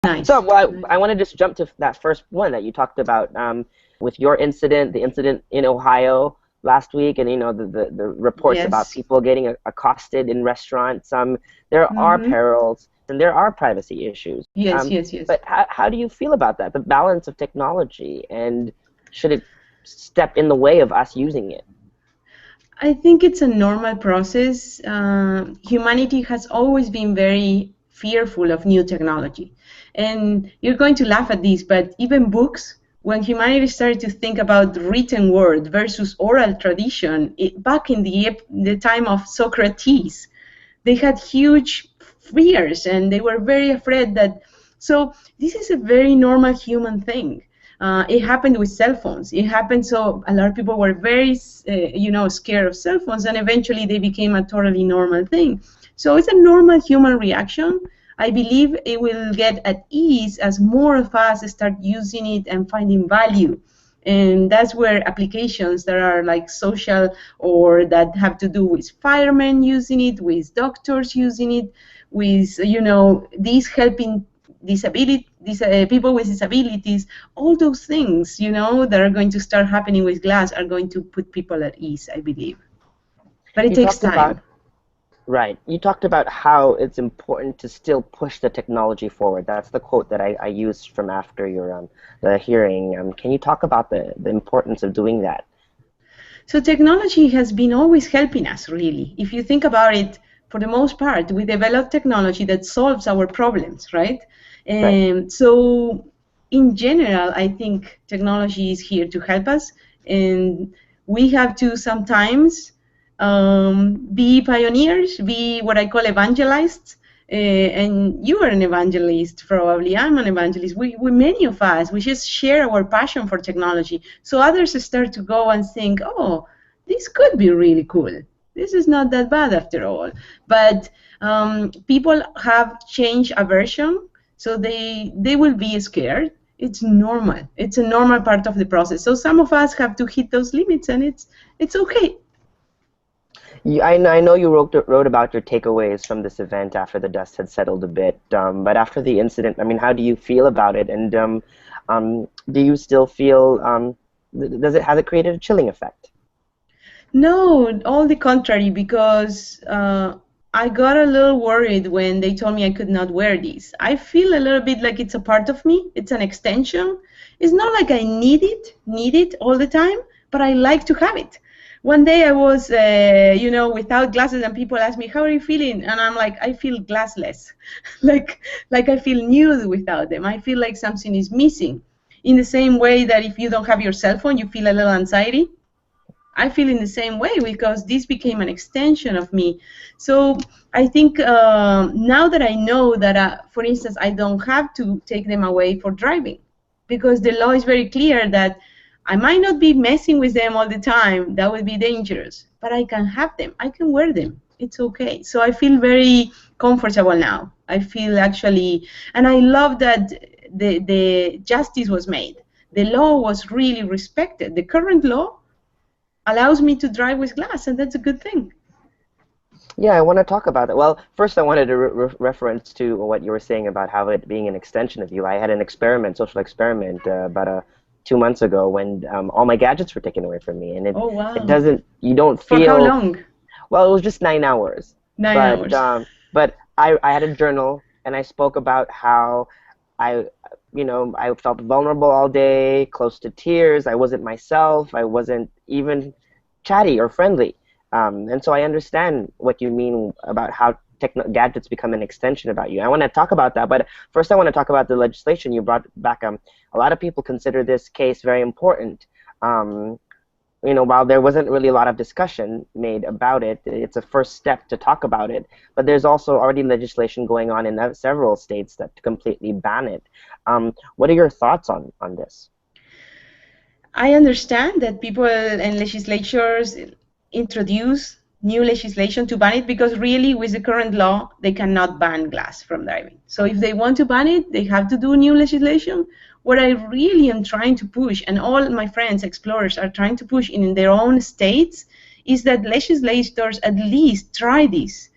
Nice. So, well, I want to just jump to that first one that you talked about with your incident, the incident in Ohio last week, and the reports about Yes. people getting accosted in restaurants. There are Mm-hmm. perils and there are privacy issues. Yes, yes, yes. But how do you feel about that? The balance of technology, and should it step in the way of us using it? I think it's a normal process. Humanity has always been very fearful of new technology. And you're going to laugh at this, but even books, when humanity started to think about written word versus oral tradition, back in the time of Socrates, they had huge fears and they were very afraid that. So this is a very normal human thing. It happened with cell phones. It happened, so a lot of people were very scared of cell phones, and eventually they became a totally normal thing. So it's a normal human reaction. I believe it will get at ease as more of us start using it and finding value. And that's where applications that are like social or that have to do with firemen using it, with doctors using it, with these helping people with disabilities, all those things that are going to start happening with glass are going to put people at ease, I believe. But it You takes talked about time. Right. You talked about how it's important to still push the technology forward. That's the quote that I used from after your the hearing. Can you talk about the importance of doing that? So technology has been always helping us, really. If you think about it, for the most part, we develop technology that solves our problems, right? Right. And so, in general, I think technology is here to help us, and we have to sometimes be pioneers, be what I call evangelists. And you are an evangelist, probably. I'm an evangelist. Many of us, we just share our passion for technology. So others start to go and think, oh, this could be really cool. This is not that bad after all. But people have change aversion, so they will be scared. It's normal. It's a normal part of the process. So some of us have to hit those limits, and it's okay. I know you wrote about your takeaways from this event after the dust had settled a bit. But after the incident, I mean, how do you feel about it? And do you still feel has it created a chilling effect? No, all the contrary, because I got a little worried when they told me I could not wear these. I feel a little bit like it's a part of me. It's an extension. It's not like I need it all the time, but I like to have it. One day I was, without glasses, and people asked me, "How are you feeling?" And I'm like, "I feel glassless, like I feel nude without them. I feel like something is missing." In the same way that if you don't have your cell phone, you feel a little anxiety. I feel in the same way because this became an extension of me. So I think now that I know that, for instance, I don't have to take them away for driving, because the law is very clear that I might not be messing with them all the time. That would be dangerous. But I can have them. I can wear them. It's okay. So I feel very comfortable now. I feel actually, and I love that the justice was made. The law was really respected. The current law allows me to drive with glass, and that's a good thing. Yeah, I want to talk about that. Well, first I wanted to reference to what you were saying about how it being an extension of you. I had an social experiment, about 2 months ago when all my gadgets were taken away from me, and Oh, it wow. doesn't you don't For how feel long? well. It was just 9 hours, 9 hours. but I had a journal and I spoke about how I I felt vulnerable all day, close to tears. I wasn't myself. I wasn't even chatty or friendly. And so I understand what you mean about how gadgets become an extension about you. I want to talk about that, but first I want to talk about the legislation you brought back. A lot of people consider this case very important. Um, while there wasn't really a lot of discussion made about it, it's a first step to talk about it. But there's also already legislation going on in several states that completely ban it. What are your thoughts on this? I understand that people and legislatures introduce new legislation to ban it, because really with the current law they cannot ban glass from driving. So if they want to ban it, they have to do new legislation. What I really am trying to push, and all my friends explorers are trying to push in their own states, is that legislators at least try this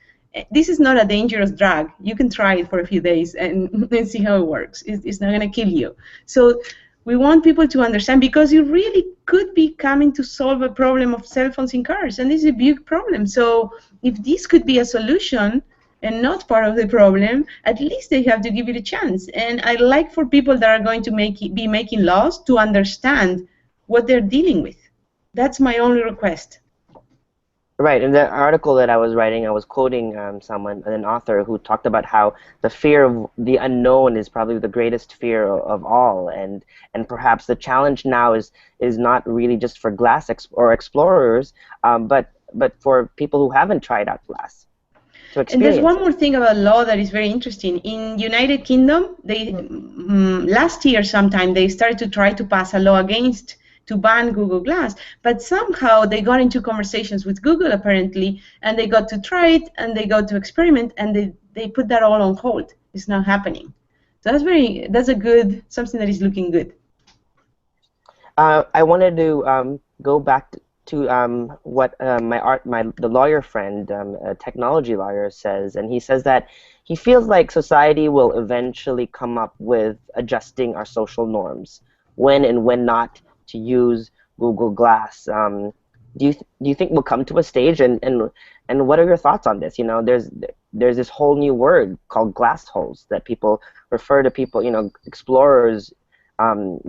this is not a dangerous drug. You can try it for a few days and see how it works. It's not going to kill you. So we want people to understand, because you really could be coming to solve a problem of cell phones in cars, and this is a big problem. So if this could be a solution and not part of the problem, at least they have to give it a chance. And I like for people that are going to be making laws to understand what they're dealing with. That's my only request. Right, in the article that I was writing, I was quoting someone, an author, who talked about how the fear of the unknown is probably the greatest fear of all, and perhaps the challenge now is not really just for glass or explorers, but for people who haven't tried out glass to And there's experience one it. more thing about law that is very interesting. In United Kingdom, they last year sometime they started to try to pass a law against to ban Google Glass, but somehow they got into conversations with Google apparently, and they got to try it and they got to experiment, and they put that all on hold. It's not happening. So that's a good, something that is looking good. I wanted to go back to what the lawyer friend, a technology lawyer, says, and he says that he feels like society will eventually come up with adjusting our social norms, when and when not to use Google Glass. Do you think we'll come to a stage, and what are your thoughts on this? You know, there's this whole new word called glass holes that people refer to people, you know, explorers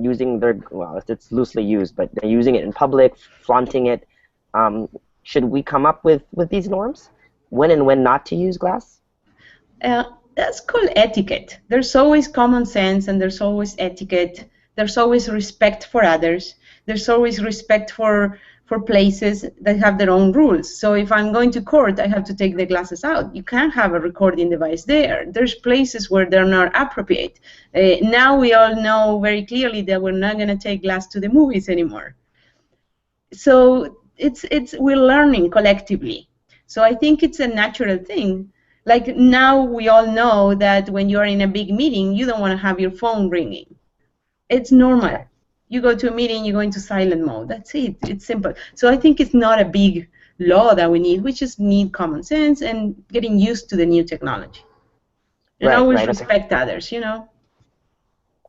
using their, well, it's loosely used, but they're using it in public, flaunting it. Should we come up with these norms? When and when not to use glass? Uh, that's called etiquette. There's always common sense, and there's always etiquette. There's always respect for others. There's always respect for places that have their own rules. So if I'm going to court, I have to take the glasses out. You can't have a recording device there. There's places where they're not appropriate. Now we all know very clearly that we're not going to take glass to the movies anymore. So we're learning collectively. So I think it's a natural thing. Like now we all know that when you're in a big meeting, you don't want to have your phone ringing. It's normal. Right. You go to a meeting, you go into silent mode. That's it. It's simple. So I think it's not a big law that we need. We just need common sense and getting used to the new technology. And Right, always right. Okay. respect others, you know?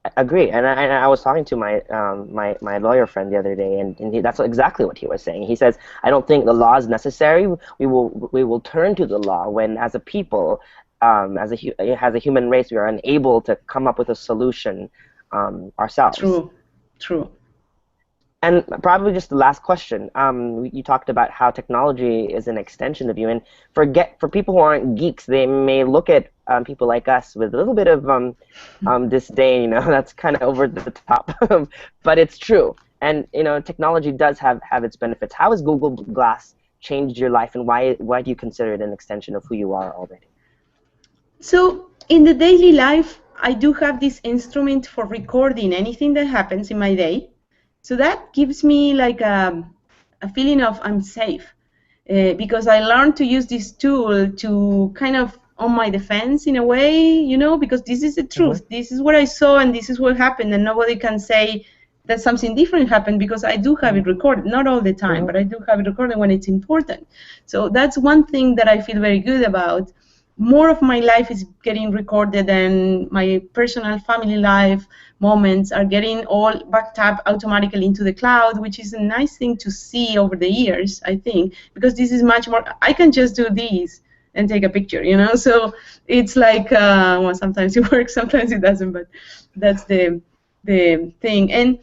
I agree, and I was talking to my lawyer friend the other day, and that's exactly what he was saying. He says, I don't think the law is necessary. We will turn to the law when, as a people, as a human race, we are unable to come up with a solution ourselves. True, true. And probably just the last question. You talked about how technology is an extension of you, and for people who aren't geeks, they may look at people like us with a little bit of disdain. You know, that's kind of over the top, but it's true. And you know, technology does have its benefits. How has Google Glass changed your life, and why do you consider it an extension of who you are already? So in the daily life, I do have this instrument for recording anything that happens in my day. So that gives me like a feeling of I'm safe, because I learned to use this tool to kind of on my defense in a way, you know, because this is the Hmm. truth. This is what I saw and this is what happened, and nobody can say that something different happened, because I do have it recorded, not all the time, Hmm. but I do have it recorded when it's important. So that's one thing that I feel very good about. More of my life is getting recorded, and my personal family life moments are getting all backed up automatically into the cloud, which is a nice thing to see over the years, I think, because this is much more, I can just do this and take a picture, you know. So it's like, well, sometimes it works, sometimes it doesn't, but that's the thing. And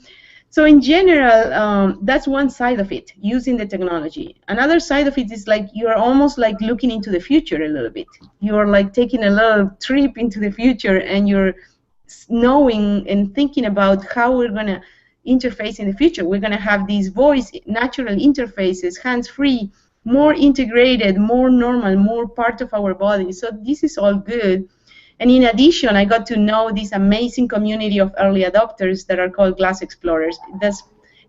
so in general, that's one side of it, using the technology. Another side of it is like you're almost like looking into the future a little bit. You're like taking a little trip into the future, and you're knowing and thinking about how we're going to interface in the future. We're going to have these voice, natural interfaces, hands-free, more integrated, more normal, more part of our body. So this is all good. And in addition, I got to know this amazing community of early adopters that are called Glass Explorers.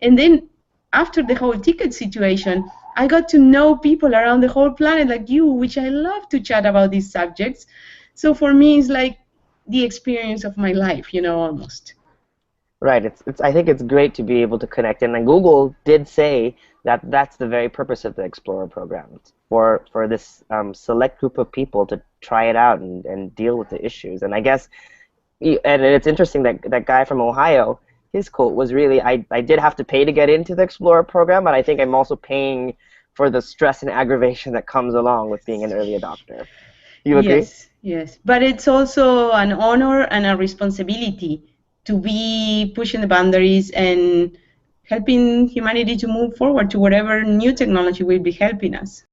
And then after the whole ticket situation, I got to know people around the whole planet like you, which I love to chat about these subjects. So for me, it's like the experience of my life, you know, almost. Right. I think it's great to be able to connect, and then Google did say that that's the very purpose of the Explorer program. for this select group of people to try it out and deal with the issues. And I guess, and it's interesting that that guy from Ohio, his quote was really, I did have to pay to get into the Explorer program, but I think I'm also paying for the stress and aggravation that comes along with being an early adopter. You agree? Yes, yes. But it's also an honor and a responsibility to be pushing the boundaries and helping humanity to move forward to whatever new technology will be helping us.